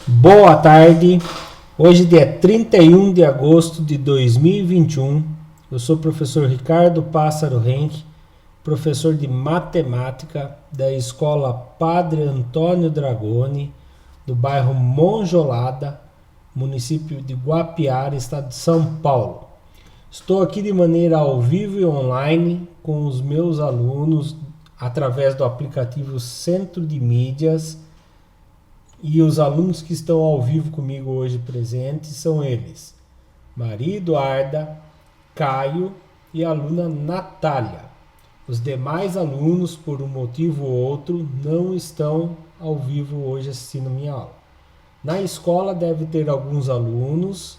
Boa tarde, hoje dia 31 de agosto de 2021, eu sou o professor Ricardo Pássaro Henke, professor de matemática da escola Padre Antônio Dragoni, do bairro Monjolada, município de Guapiara, estado de São Paulo. Estou aqui de maneira ao vivo e online com os meus alunos através do aplicativo Centro de Mídias. E os alunos que estão ao vivo comigo hoje presentes são eles: Maria Eduarda, Caio e a aluna Natália. Os demais alunos, por um motivo ou outro, não estão ao vivo hoje assistindo minha aula. Na escola deve ter alguns alunos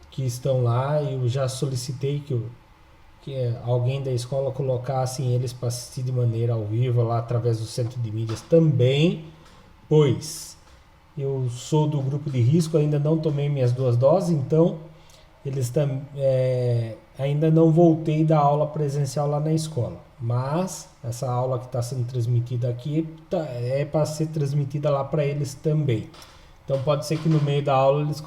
que estão lá. Eu já solicitei que alguém da escola colocasse eles para assistir de maneira ao vivo lá através do Centro de Mídias também, pois eu sou do grupo de risco, ainda não tomei minhas 2 doses, então eles ainda não voltei da aula presencial lá na escola. Mas essa aula que está sendo transmitida aqui é para ser transmitida lá para eles também. Então pode ser que no meio da aula eles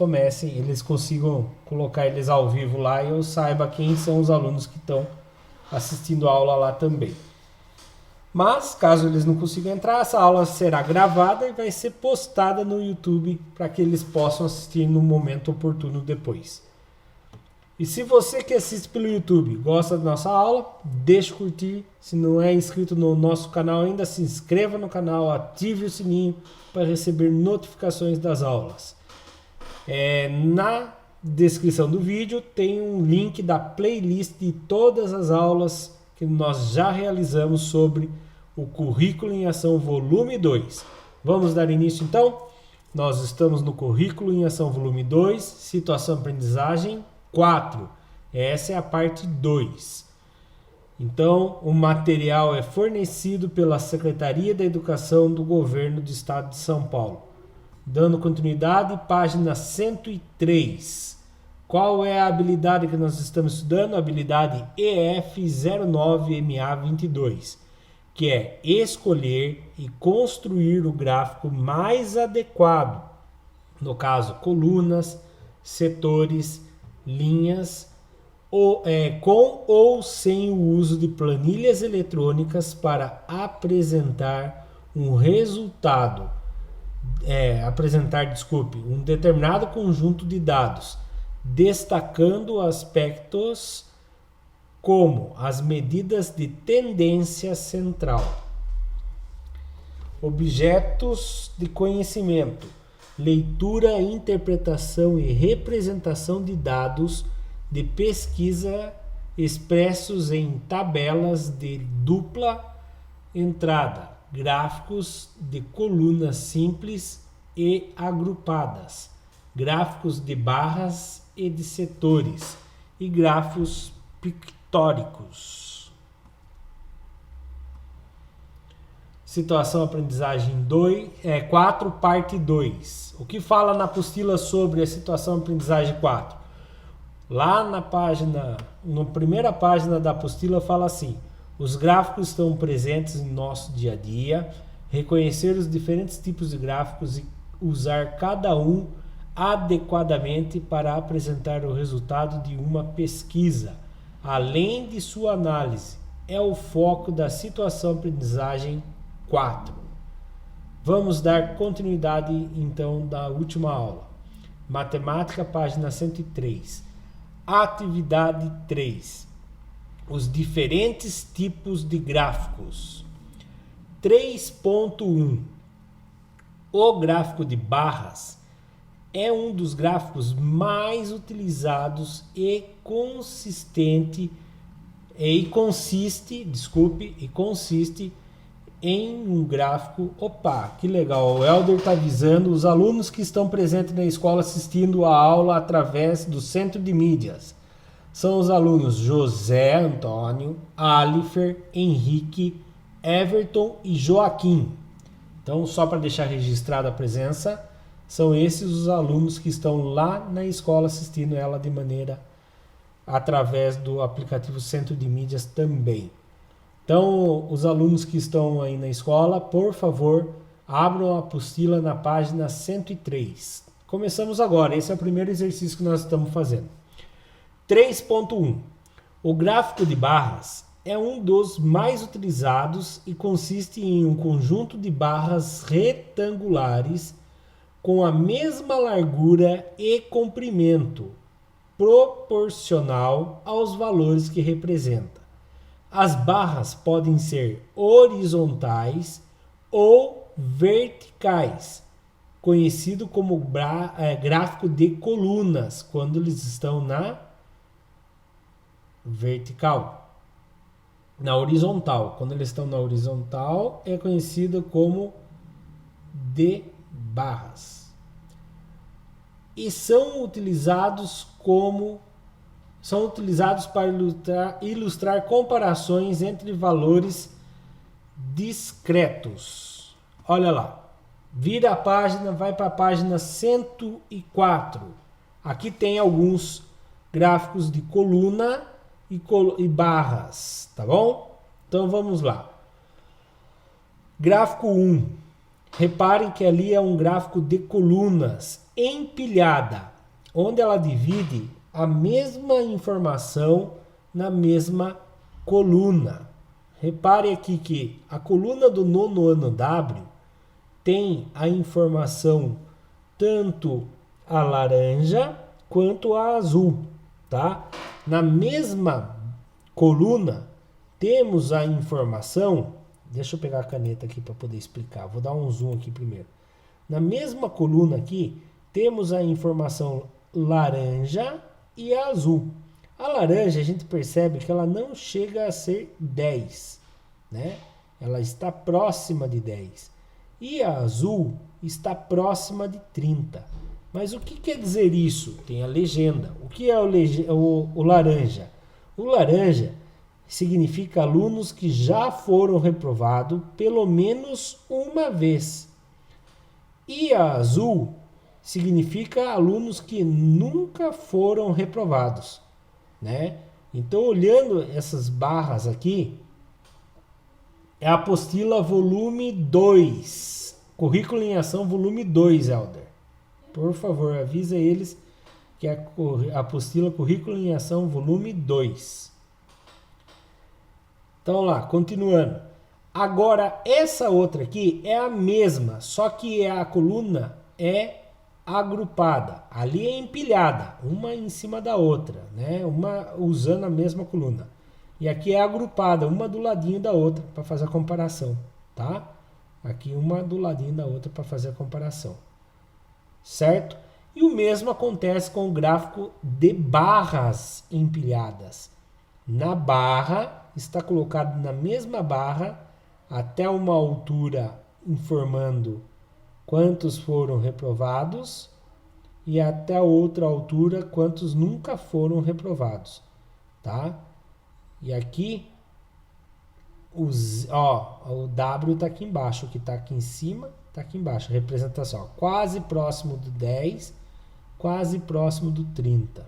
consigam colocar eles ao vivo lá e eu saiba quem são os alunos que estão assistindo a aula lá também. Mas, caso eles não consigam entrar, essa aula será gravada e vai ser postada no YouTube para que eles possam assistir no momento oportuno depois. E se você que assiste pelo YouTube gosta da nossa aula, deixa o curtir. Se não é inscrito no nosso canal ainda, se inscreva no canal, ative o sininho para receber notificações das aulas. Na descrição do vídeo tem um link da playlist de todas as aulas que nós já realizamos sobre o Currículo em Ação Volume 2. Vamos dar início então? Nós estamos no Currículo em Ação Volume 2, Situação Aprendizagem 4. Essa é a parte 2. Então, o material é fornecido pela Secretaria da Educação do Governo do Estado de São Paulo. Dando continuidade, página 103. Qual é a habilidade que nós estamos estudando? A habilidade EF09MA22, que é escolher e construir o gráfico mais adequado. No caso, colunas, setores, linhas, com ou sem o uso de planilhas eletrônicas para apresentar um resultado, um determinado conjunto de dados, destacando aspectos como as medidas de tendência central. Objetos de conhecimento: leitura, interpretação e representação de dados de pesquisa expressos em tabelas de dupla entrada, gráficos de colunas simples e agrupadas, gráficos de barras e de setores e gráficos pictóricos. Situação Aprendizagem 4, parte 2. O que fala na apostila sobre a Situação Aprendizagem 4? Lá na primeira página da apostila fala assim: os gráficos estão presentes em nosso dia a dia, reconhecer os diferentes tipos de gráficos e usar cada um adequadamente para apresentar o resultado de uma pesquisa, além de sua análise, é o foco da Situação Aprendizagem 4. Vamos dar continuidade então da última aula. Matemática, página 103. Atividade 3. Os diferentes tipos de gráficos. 3.1. O gráfico de barras é um dos gráficos mais utilizados e consiste em um gráfico. Opa, que legal! O Helder está avisando os alunos que estão presentes na escola assistindo a aula através do Centro de Mídias. São os alunos José Antônio, Alifer, Henrique, Everton e Joaquim. Então, só para deixar registrada a presença, são esses os alunos que estão lá na escola assistindo ela de maneira através do aplicativo Centro de Mídias também. Então, os alunos que estão aí na escola, por favor, Abram a apostila na página 103. Começamos agora, esse é o primeiro exercício que nós estamos fazendo. 3.1. O gráfico de barras é um dos mais utilizados e consiste em um conjunto de barras retangulares com a mesma largura e comprimento, proporcional aos valores que representa. As barras podem ser horizontais ou verticais, conhecido como gráfico de colunas, quando eles estão na vertical. Na horizontal, quando eles estão na horizontal, é conhecido como de barras. E são utilizados para ilustrar comparações entre valores discretos. Olha lá. Vira a página, vai para a página 104. Aqui tem alguns gráficos de coluna e barras, tá bom? Então vamos lá. Gráfico 1. Reparem que ali é um gráfico de colunas empilhada, onde ela divide a mesma informação na mesma coluna. Repare aqui que a coluna do nono ano W tem a informação tanto a laranja quanto a azul, tá? Na mesma coluna temos a informação, deixa eu pegar a caneta aqui para poder explicar, vou dar um zoom aqui primeiro. Na mesma coluna aqui temos a informação laranja e a azul. A laranja a gente percebe que ela não chega a ser 10, né? Ela está próxima de 10. E a azul está próxima de 30. Mas o que quer dizer isso? Tem a legenda. O que é o laranja? O laranja significa alunos que já foram reprovados pelo menos uma vez. E a azul significa alunos que nunca foram reprovados, né? Então, olhando essas barras aqui, é a apostila volume 2. Currículo em Ação volume 2, Helder. Por favor, avisa eles que é a apostila Currículo em Ação volume 2. Então lá, continuando. Agora, essa outra aqui é a mesma, só que a coluna é agrupada. Ali é empilhada, uma em cima da outra, né? Uma usando a mesma coluna. E aqui é agrupada, uma do ladinho da outra, para fazer a comparação, tá? Aqui uma do ladinho da outra para fazer a comparação. Certo? E o mesmo acontece com o gráfico de barras empilhadas. Na barra, está colocado na mesma barra, até uma altura informando quantos foram reprovados, e até outra altura quantos nunca foram reprovados, tá? E aqui, o W está aqui embaixo, o que está aqui em cima está aqui embaixo, representação, quase próximo do 10, quase próximo do 30,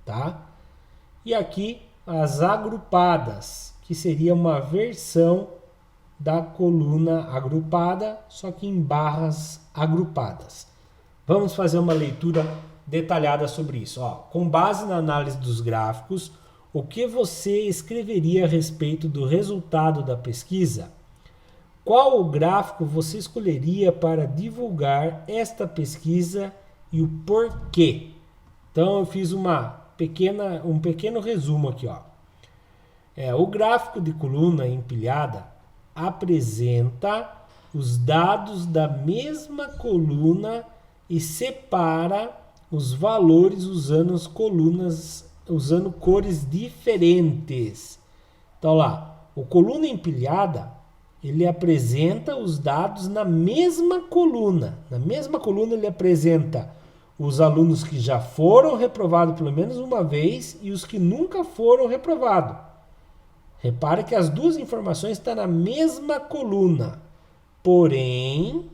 tá? E aqui as agrupadas, que seria uma versão da coluna agrupada, só que em barras agrupadas. Vamos fazer uma leitura detalhada sobre isso. Com base na análise dos gráficos, o que você escreveria a respeito do resultado da pesquisa? Qual o gráfico você escolheria para divulgar esta pesquisa e o porquê? Então eu fiz um pequeno resumo aqui. O gráfico de coluna empilhada apresenta os dados da mesma coluna e separa os valores usando cores diferentes. Então lá, o coluna empilhada, ele apresenta os dados na mesma coluna. Na mesma coluna ele apresenta os alunos que já foram reprovados pelo menos uma vez e os que nunca foram reprovados. Repare que as duas informações estão na mesma coluna. Porém,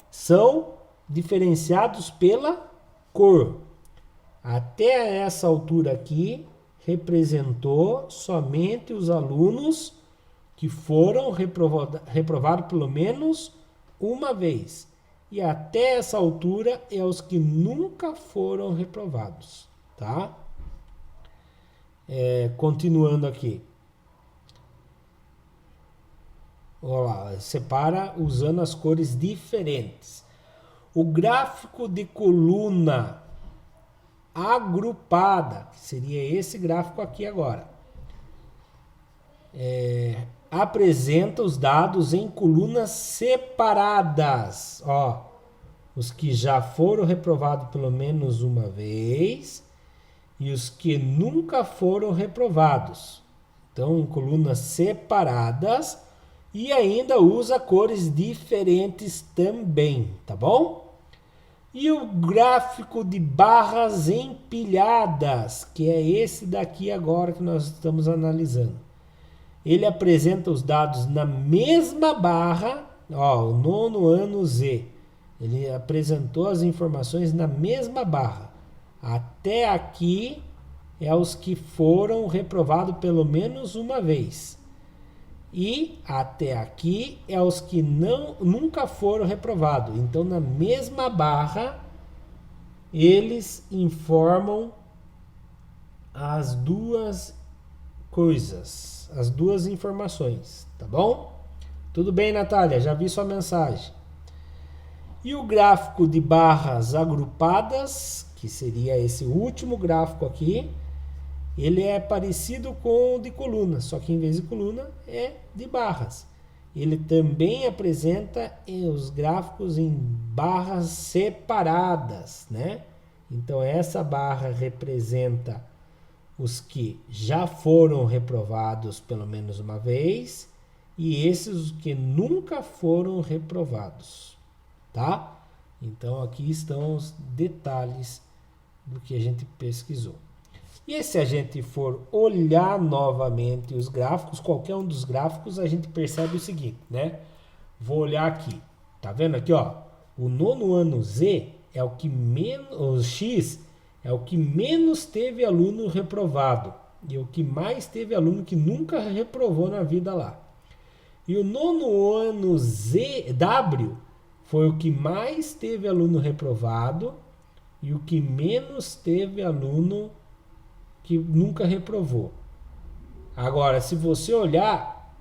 são diferenciados pela cor. Até essa altura aqui, representou somente os alunos que foram reprovados pelo menos uma vez. E até essa altura é os que nunca foram reprovados, tá? Continuando aqui. Olha lá, separa usando as cores diferentes. O gráfico de coluna agrupada, que seria esse gráfico aqui agora, apresenta os dados em colunas separadas. Ó, os que já foram reprovados pelo menos uma vez e os que nunca foram reprovados. Então, em colunas separadas, e ainda usa cores diferentes também, tá bom? E o gráfico de barras empilhadas, que é esse daqui agora que nós estamos analisando. Ele apresenta os dados na mesma barra, ó, o nono ano Z. Ele apresentou as informações na mesma barra. Até aqui é os que foram reprovados pelo menos uma vez. E até aqui é os que nunca foram reprovados. Então, na mesma barra, eles informam as duas coisas, as duas informações, tá bom? Tudo bem, Natália? Já vi sua mensagem. E o gráfico de barras agrupadas, que seria esse último gráfico aqui, ele é parecido com o de coluna, só que em vez de coluna é de barras. Ele também apresenta os gráficos em barras separadas, né? Então essa barra representa os que já foram reprovados pelo menos uma vez e esses os que nunca foram reprovados, tá? Então aqui estão os detalhes do que a gente pesquisou. E se a gente for olhar novamente os gráficos, qualquer um dos gráficos, a gente percebe o seguinte, né? Vou olhar aqui, tá vendo aqui, ó? O nono ano Z é o que menos, o X é o que menos teve aluno reprovado e o que mais teve aluno que nunca reprovou na vida lá. E o nono ano W foi o que mais teve aluno reprovado e o que menos teve aluno que nunca reprovou. Agora, se você olhar,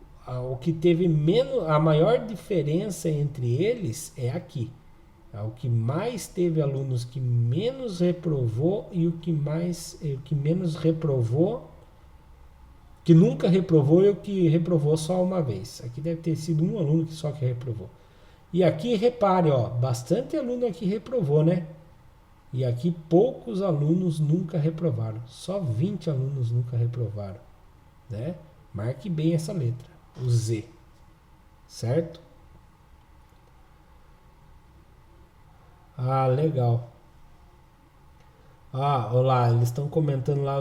o que teve menos, a maior diferença entre eles é aqui. O que mais teve alunos que menos reprovou e o que menos reprovou, que nunca reprovou e o que reprovou só uma vez. Aqui deve ter sido um aluno que só que reprovou. E aqui, repare, ó, bastante aluno aqui reprovou, né? E aqui poucos alunos nunca reprovaram. Só 20 alunos nunca reprovaram, né? Marque bem essa letra, o Z. Certo? Ah, legal. Ah, olha lá, eles estão comentando lá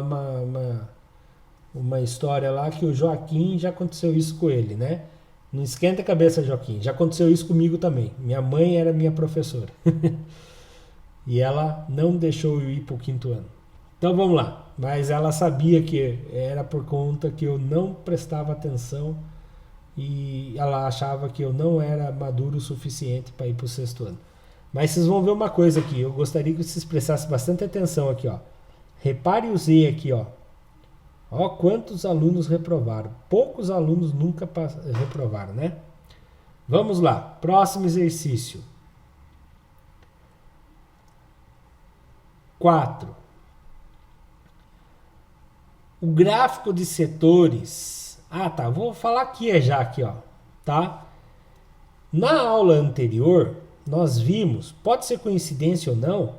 uma história lá que o Joaquim já aconteceu isso com ele, né? Não esquenta a cabeça, Joaquim. Já aconteceu isso comigo também. Minha mãe era minha professora. E ela não deixou eu ir para o quinto ano. Então vamos lá. Mas ela sabia que era por conta que eu não prestava atenção e ela achava que eu não era maduro o suficiente para ir para o sexto ano. Mas vocês vão ver uma coisa aqui. Eu gostaria que vocês prestassem bastante atenção aqui, ó. Repare o Z aqui, ó. Ó quantos alunos reprovaram. Poucos alunos nunca reprovaram, né? Vamos lá. Próximo exercício. 4. O gráfico de setores. Ah, tá. Vou falar aqui já aqui, ó. Tá? Na aula anterior, nós vimos, pode ser coincidência ou não,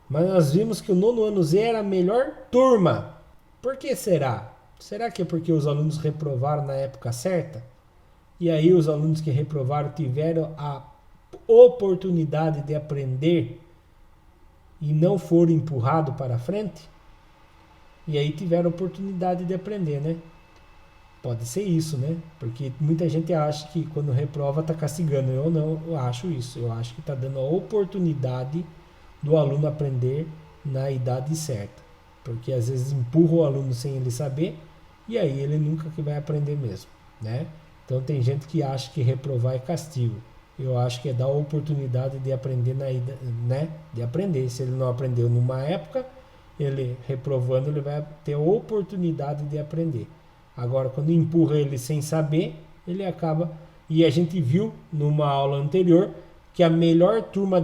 mas nós vimos que o nono ano Z era a melhor turma. Por que será? Será que é porque os alunos reprovaram na época certa? E aí os alunos que reprovaram tiveram a oportunidade de aprender e não foram empurrados para frente? E aí tiveram a oportunidade de aprender, né? Pode ser isso, né? Porque muita gente acha que quando reprova está castigando. Eu não acho isso. Eu acho que está dando a oportunidade do aluno aprender na idade certa. Porque às vezes empurra o aluno sem ele saber e aí ele nunca que vai aprender mesmo, né? Então tem gente que acha que reprovar é castigo. Eu acho que é dar a oportunidade de aprender né? De aprender. Se ele não aprendeu numa época, ele reprovando, ele vai ter a oportunidade de aprender. Agora, quando empurra ele sem saber, ele acaba... E a gente viu numa aula anterior que a melhor turma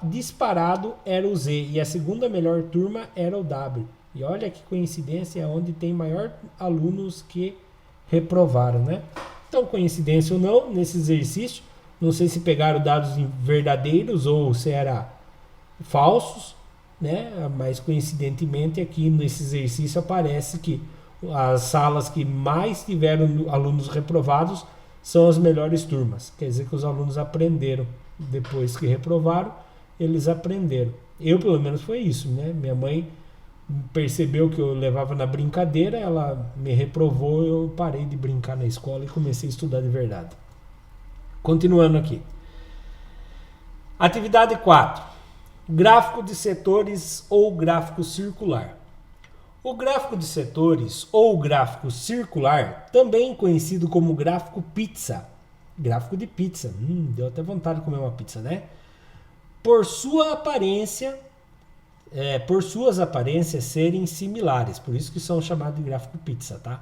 disparado era o Z e a segunda melhor turma era o W. E olha que coincidência, é onde tem maior alunos que reprovaram, né? Então, coincidência ou não, nesse exercício, não sei se pegaram dados verdadeiros ou se era falsos, né? Mas coincidentemente aqui nesse exercício aparece que as salas que mais tiveram alunos reprovados são as melhores turmas. Quer dizer que os alunos aprenderam. Depois que reprovaram, eles aprenderam. Eu, pelo menos, foi isso, né? Minha mãe percebeu que eu levava na brincadeira, ela me reprovou, eu parei de brincar na escola e comecei a estudar de verdade. Continuando aqui. Atividade 4. Gráfico de setores ou gráfico circular. O gráfico de setores ou gráfico circular, também conhecido como gráfico pizza. Gráfico de pizza. Deu até vontade de comer uma pizza, né? Por suas aparências serem similares, por isso que são chamados de gráfico pizza, tá?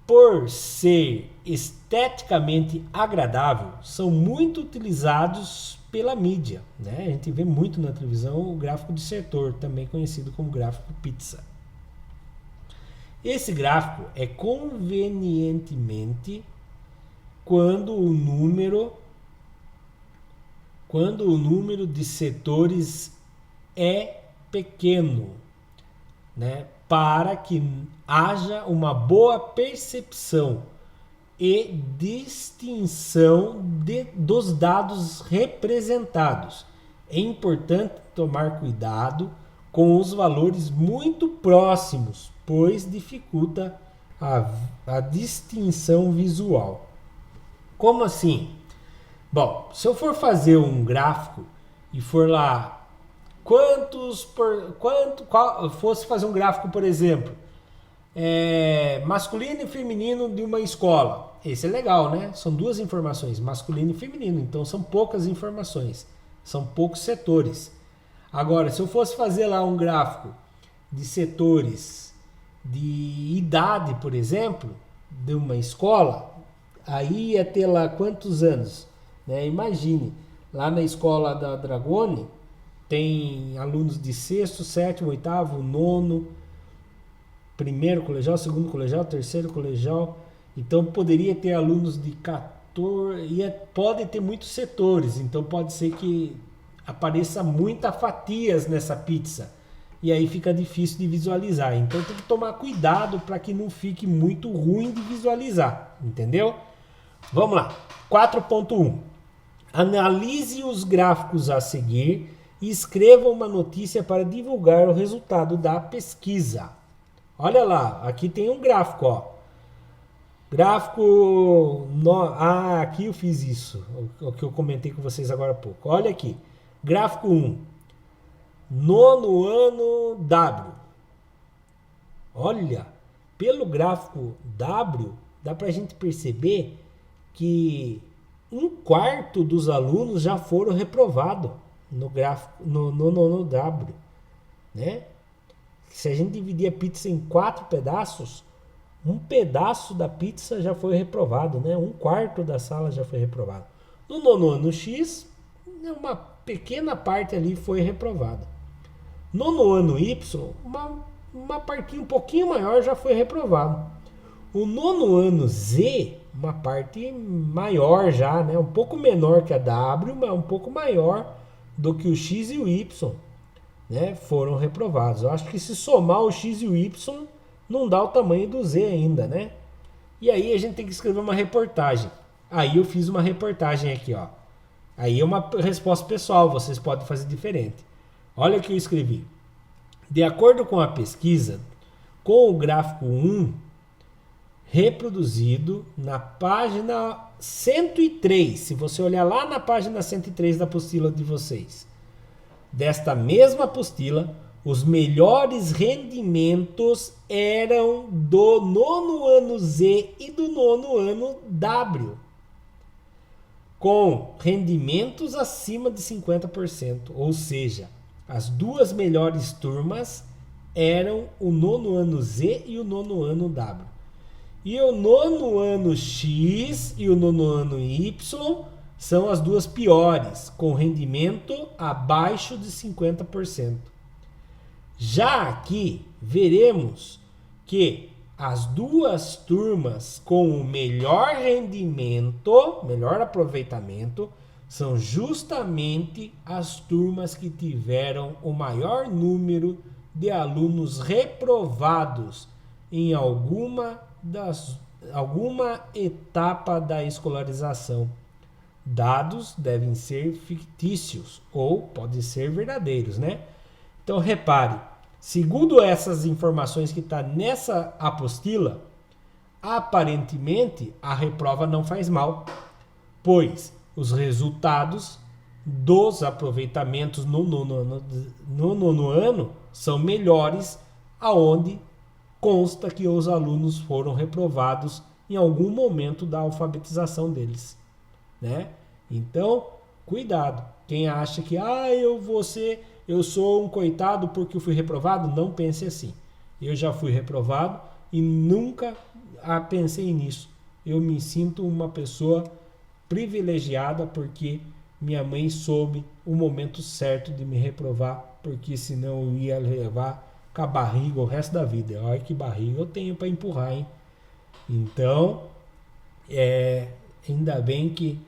Por ser esteticamente agradável, são muito utilizados pela mídia, né? A gente vê muito na televisão o gráfico de setor, também conhecido como gráfico pizza. Esse gráfico é convenientemente quando o número de setores é pequeno, né? Para que haja uma boa percepção e distinção dos dados representados. É importante tomar cuidado com os valores muito próximos, pois dificulta a distinção visual. Como assim? Bom, se eu for fazer um gráfico e for lá, fosse fazer um gráfico, por exemplo, masculino e feminino de uma escola. Esse é legal, né? São duas informações, masculino e feminino, então são poucas informações, são poucos setores. Agora, se eu fosse fazer lá um gráfico de setores de idade, por exemplo, de uma escola, aí ia ter lá quantos anos? Né? Imagine, lá na escola da Dragone, tem alunos de 6º, 7º, 8º, 9º, primeiro colegial, segundo colegial, terceiro colegial. Então poderia ter alunos de 14, pode ter muitos setores, então pode ser que apareça muitas fatias nessa pizza. E aí fica difícil de visualizar. Então tem que tomar cuidado para que não fique muito ruim de visualizar, entendeu? Vamos lá. 4.1. Analise os gráficos a seguir e escreva uma notícia para divulgar o resultado da pesquisa. Olha lá, aqui tem um gráfico, ó. Gráfico... aqui eu fiz isso, o que eu comentei com vocês agora há pouco. Olha aqui, gráfico 1. Nono ano W. Olha, pelo gráfico W, dá pra gente perceber que 1/4 dos alunos já foram reprovados no gráfico, no nono W, né? Se a gente dividir a pizza em 4 pedaços, um pedaço da pizza já foi reprovado, né? 1/4 da sala já foi reprovado. No nono ano X, uma pequena parte ali foi reprovada. No ano Y, uma partinha um pouquinho maior já foi reprovado. O nono ano Z, uma parte maior já, né? Um pouco menor que a W, mas um pouco maior do que o X e o Y, né? Foram reprovados. Eu acho que se somar o X e o Y, não dá o tamanho do Z ainda, né? E aí a gente tem que escrever uma reportagem. Aí eu fiz uma reportagem aqui, ó. Aí é uma resposta pessoal, vocês podem fazer diferente. Olha o que eu escrevi. De acordo com a pesquisa, com o gráfico 1 reproduzido na página 103, se você olhar lá na página 103 da apostila de vocês, desta mesma apostila, Os melhores rendimentos eram do nono ano Z e do nono ano W, com rendimentos acima de 50%. Ou seja, as duas melhores turmas eram o nono ano Z e o nono ano W. E o nono ano X e o nono ano Y são as duas piores, com rendimento abaixo de 50%. Já aqui, veremos que as duas turmas com o melhor rendimento, melhor aproveitamento, são justamente as turmas que tiveram o maior número de alunos reprovados em alguma etapa da escolarização. Dados devem ser fictícios ou podem ser verdadeiros, né? Então, repare, segundo essas informações que está nessa apostila, aparentemente a reprova não faz mal, pois os resultados dos aproveitamentos no nono ano são melhores, aonde consta que os alunos foram reprovados em algum momento da alfabetização deles, né? Então, cuidado. Quem acha que eu sou um coitado porque eu fui reprovado, não pense assim. Eu já fui reprovado e nunca pensei nisso. Eu me sinto uma pessoa privilegiada porque minha mãe soube o momento certo de me reprovar, porque senão eu ia levar com a barriga o resto da vida. Olha que barriga eu tenho para empurrar, hein? Então, ainda bem que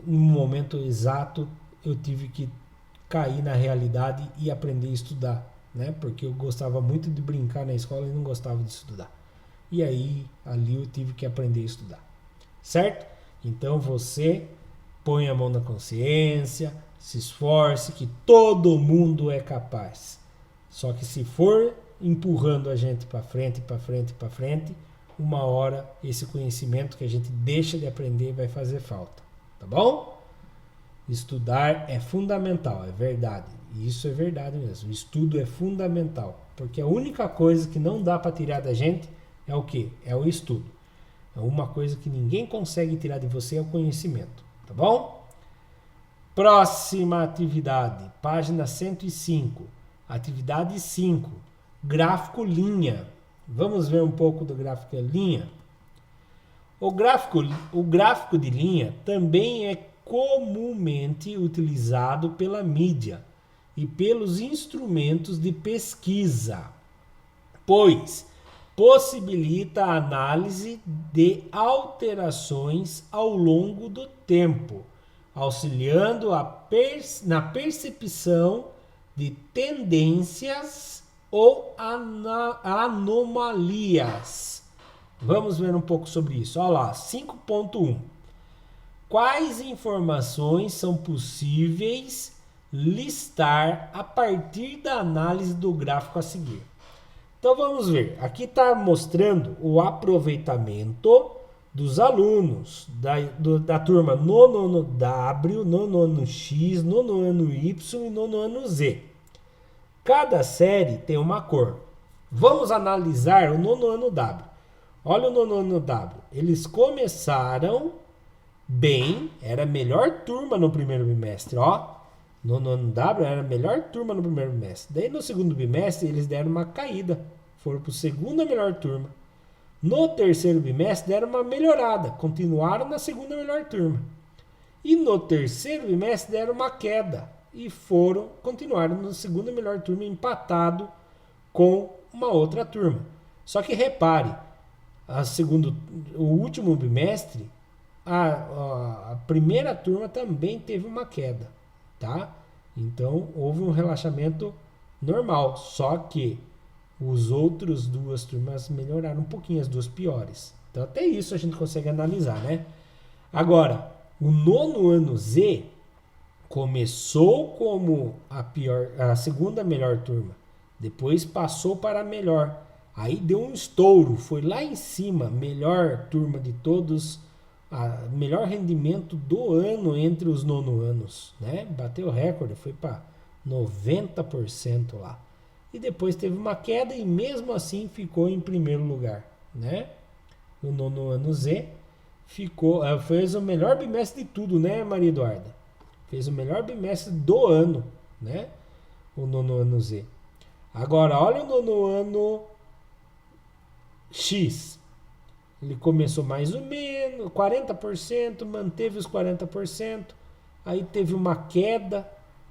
no momento exato eu tive que cair na realidade e aprender a estudar, né? Porque eu gostava muito de brincar na escola e não gostava de estudar. E aí, ali eu tive que aprender a estudar. Certo? Então você põe a mão na consciência, se esforce, que todo mundo é capaz. Só que se for empurrando a gente para frente, para frente, para frente, uma hora esse conhecimento que a gente deixa de aprender vai fazer falta. Tá bom? Estudar é fundamental, é verdade. Isso é verdade mesmo. O estudo é fundamental. Porque a única coisa que não dá para tirar da gente é o quê? É o estudo. É uma coisa que ninguém consegue tirar de você, é o conhecimento. Tá bom? Próxima atividade, página 105. Atividade 5. Gráfico linha. Vamos ver um pouco do gráfico linha? O gráfico de linha também é comumente utilizado pela mídia e pelos instrumentos de pesquisa, pois possibilita a análise de alterações ao longo do tempo, auxiliando na percepção de tendências ou anomalias. Vamos ver um pouco sobre isso. Olha lá, 5.1. Quais informações são possíveis listar a partir da análise do gráfico a seguir? Então vamos ver. Aqui está mostrando o aproveitamento dos alunos da turma nono ano W, nono ano X, nono ano Y e nono ano Z. Cada série tem uma cor. Vamos analisar o nono ano W. Olha o nono ano W. Eles começaram bem, era a melhor turma no primeiro bimestre, ó. Nono ano W era a melhor turma no primeiro bimestre. Daí no segundo bimestre eles deram uma caída, foram para o segundo melhor turma. No terceiro bimestre deram uma melhorada, continuaram na segunda melhor turma. E no terceiro bimestre deram uma queda e continuaram na segunda melhor turma, empatado com uma outra turma. Só que repare, o último bimestre, a primeira turma também teve uma queda, tá? Então houve um relaxamento normal, só que os outros duas turmas melhoraram um pouquinho, as duas piores. Então até isso a gente consegue analisar, né? Agora, o nono ano Z começou como a segunda melhor turma, depois passou para a melhor, aí deu um estouro, foi lá em cima, melhor turma de todos, melhor rendimento do ano entre os nono anos, né? Bateu recorde, foi para 90% lá. e depois teve uma queda e mesmo assim ficou em primeiro lugar, né? O nono ano Z fez o melhor bimestre de tudo, né, Maria Eduarda? Fez o melhor bimestre do ano, né? O nono ano Z. Agora, olha o nono ano X. Ele começou mais ou menos, 40%, manteve os 40%, aí teve uma queda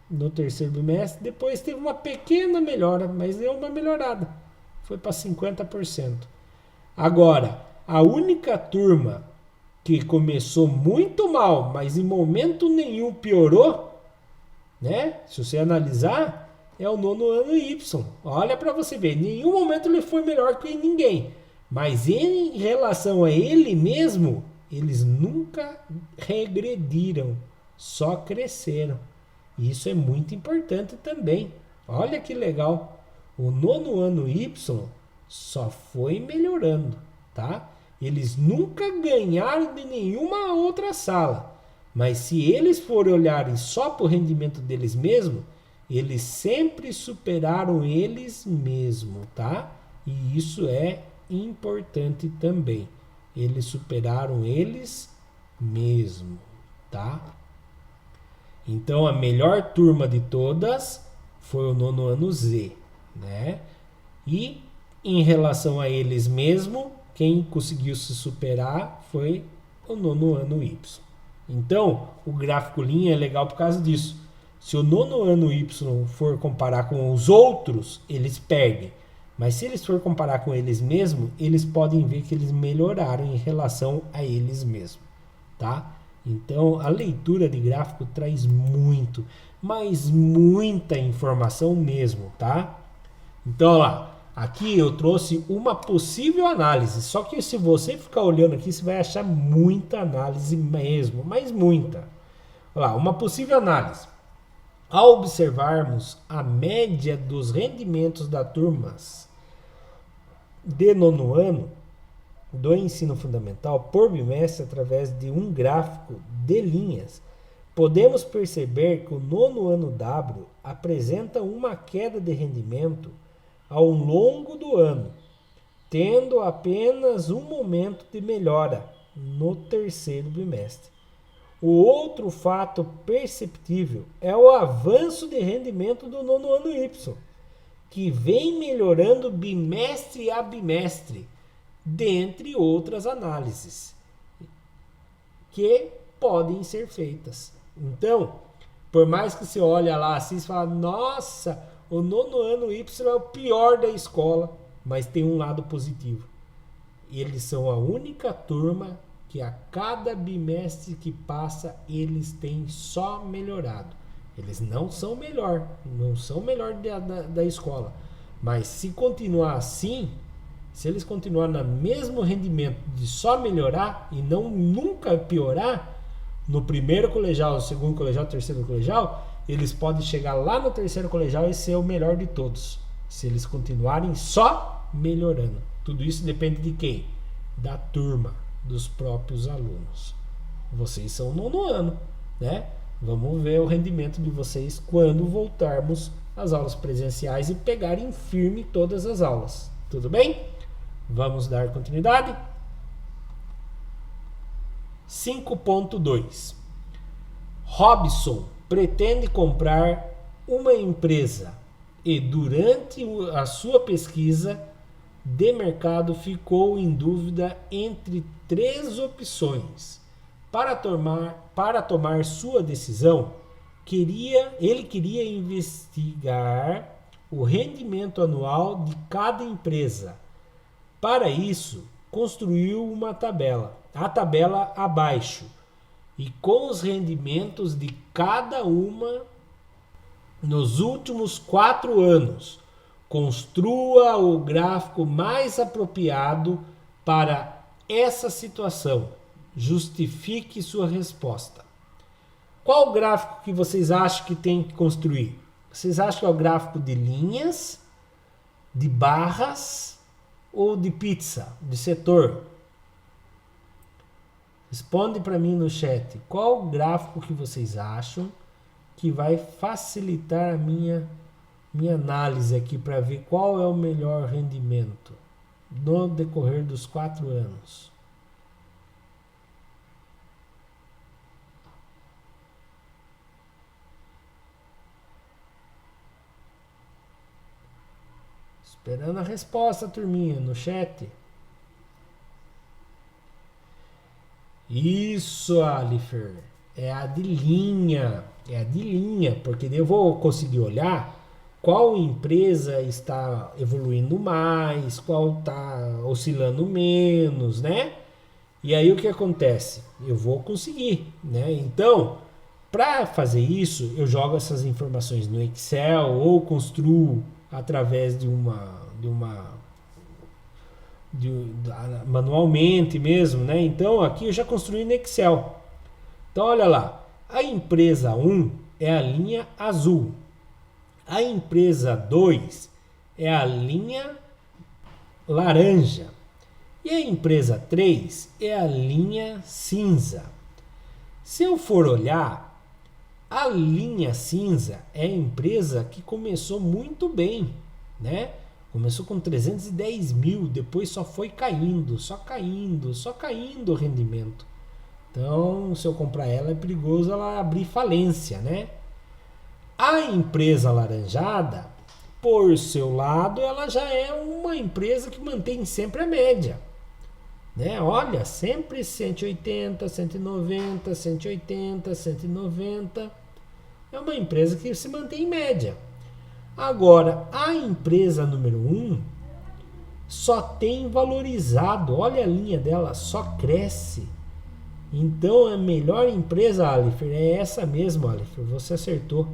no terceiro bimestre, depois teve uma pequena melhora, mas deu uma melhorada. Foi para 50%. Agora, a única turma que começou muito mal, mas em momento nenhum piorou, né? Se você analisar, é o nono ano Y. Olha para você ver, em nenhum momento ele foi melhor que ninguém. Mas em relação a ele mesmo, eles nunca regrediram, só cresceram. E isso é muito importante também. Olha que legal. O nono ano Y só foi melhorando, tá? Eles nunca ganharam de nenhuma outra sala. Mas se eles forem olharem só para o rendimento deles mesmos, eles sempre superaram eles mesmos, tá? E isso é importante também. Eles superaram eles mesmos, tá? Então a melhor turma de todas foi o nono ano Z, né? E em relação a eles mesmos, quem conseguiu se superar foi o nono ano Y. Então, o gráfico linha é legal por causa disso. Se o nono ano Y for comparar com os outros, eles perdem. Mas se eles for comparar com eles mesmos, eles podem ver que eles melhoraram em relação a eles mesmos, tá? Então, a leitura de gráfico traz muito, mas muita informação mesmo, tá? Então, lá, aqui eu trouxe uma possível análise, só que se você ficar olhando aqui, você vai achar muita análise mesmo, mas muita. Olha lá, uma possível análise. Ao observarmos a média dos rendimentos das turmas de nono ano do ensino fundamental por bimestre através de um gráfico de linhas, podemos perceber que o nono ano W apresenta uma queda de rendimento ao longo do ano, tendo apenas um momento de melhora no terceiro bimestre. O outro fato perceptível é o avanço de rendimento do nono ano Y, que vem melhorando bimestre a bimestre, dentre outras análises que podem ser feitas. Então, por mais que você olhe lá assim e fale, nossa, o nono ano Y é o pior da escola, mas tem um lado positivo. Eles são a única turma que a cada bimestre que passa, eles têm só melhorado. Eles não são melhor da escola. Mas se continuar assim, se eles continuarem no mesmo rendimento de só melhorar e não nunca piorar, no primeiro colegial, no segundo colegial, no terceiro colegial, eles podem chegar lá no terceiro colegial e ser o melhor de todos. Se eles continuarem só melhorando. Tudo isso depende de quem? Da turma, dos próprios alunos. Vocês são nono ano, né? Vamos ver o rendimento de vocês quando voltarmos às aulas presenciais e pegarem firme todas as aulas. Tudo bem? Vamos dar continuidade? 5.2 Robson pretende comprar uma empresa e durante a sua pesquisa de mercado ficou em dúvida entre 3 opções. Para tomar sua decisão, ele queria investigar o rendimento anual de cada empresa. Para isso, construiu uma tabela, a tabela abaixo, e com os rendimentos de cada uma nos últimos 4 anos. Construa o gráfico mais apropriado para essa situação. Justifique sua resposta. Qual gráfico que vocês acham que tem que construir? Vocês acham que é o gráfico de linhas, de barras ou de pizza, de setor? Responde para mim no chat. Qual gráfico que vocês acham que vai facilitar minha análise aqui para ver qual é o melhor rendimento no decorrer dos 4 anos. Esperando a resposta, turminha, no chat. Isso, Alifer. É a de linha. É a de linha, porque daí eu vou conseguir olhar qual empresa está evoluindo mais, qual está oscilando menos, né? E aí o que acontece? Eu vou conseguir, né? Então, para fazer isso, eu jogo essas informações no Excel ou construo através manualmente mesmo, né? Então aqui eu já construí no Excel. Então olha lá, a empresa 1 é a linha azul, a empresa 2 é a linha laranja e a empresa 3 é a linha cinza. Se eu for olhar, a linha cinza é a empresa que começou muito bem, né? Começou com 310 mil, depois só foi caindo, só caindo o rendimento. Então, se eu comprar ela, é perigoso ela abrir falência, né? A empresa alaranjada, por seu lado, ela já é uma empresa que mantém sempre a média, né? Olha, sempre 180, 190, 180, 190. É uma empresa que se mantém em média. Agora, a empresa número 1 só tem valorizado. Olha a linha dela, só cresce. Então, a melhor empresa, Alifer, é essa mesmo, Alifer. Você acertou.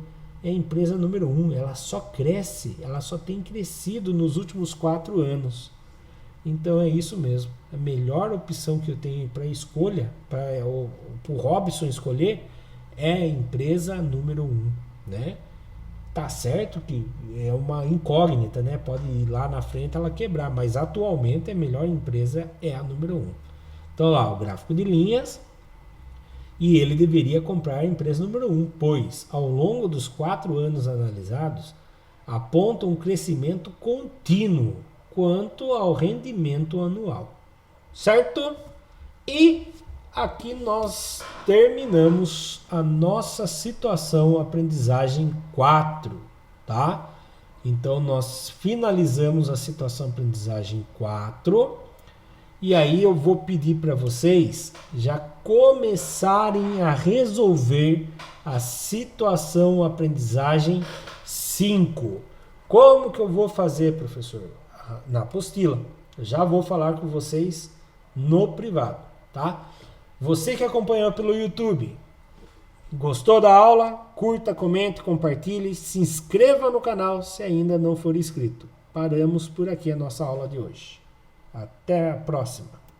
É a empresa número 1. Ela só cresce. Ela só tem crescido nos últimos 4 anos. Então, é isso mesmo. A melhor opção que eu tenho para escolha, para o Robson escolher, é a empresa número 1, né? Tá certo que é uma incógnita, né? Pode ir lá na frente ela quebrar, mas atualmente a melhor empresa é a número 1. Então lá, o gráfico de linhas, e ele deveria comprar a empresa número 1, pois ao longo dos 4 anos analisados, aponta um crescimento contínuo quanto ao rendimento anual. Certo? E aqui nós terminamos a nossa situação aprendizagem 4, tá? Então nós finalizamos a situação aprendizagem 4 e aí eu vou pedir para vocês já começarem a resolver a situação aprendizagem 5. Como que eu vou fazer, professor? Na apostila. Eu já vou falar com vocês no privado, tá? Você que acompanhou pelo YouTube, gostou da aula? Curta, comente, compartilhe, se inscreva no canal se ainda não for inscrito. Paramos por aqui a nossa aula de hoje. Até a próxima!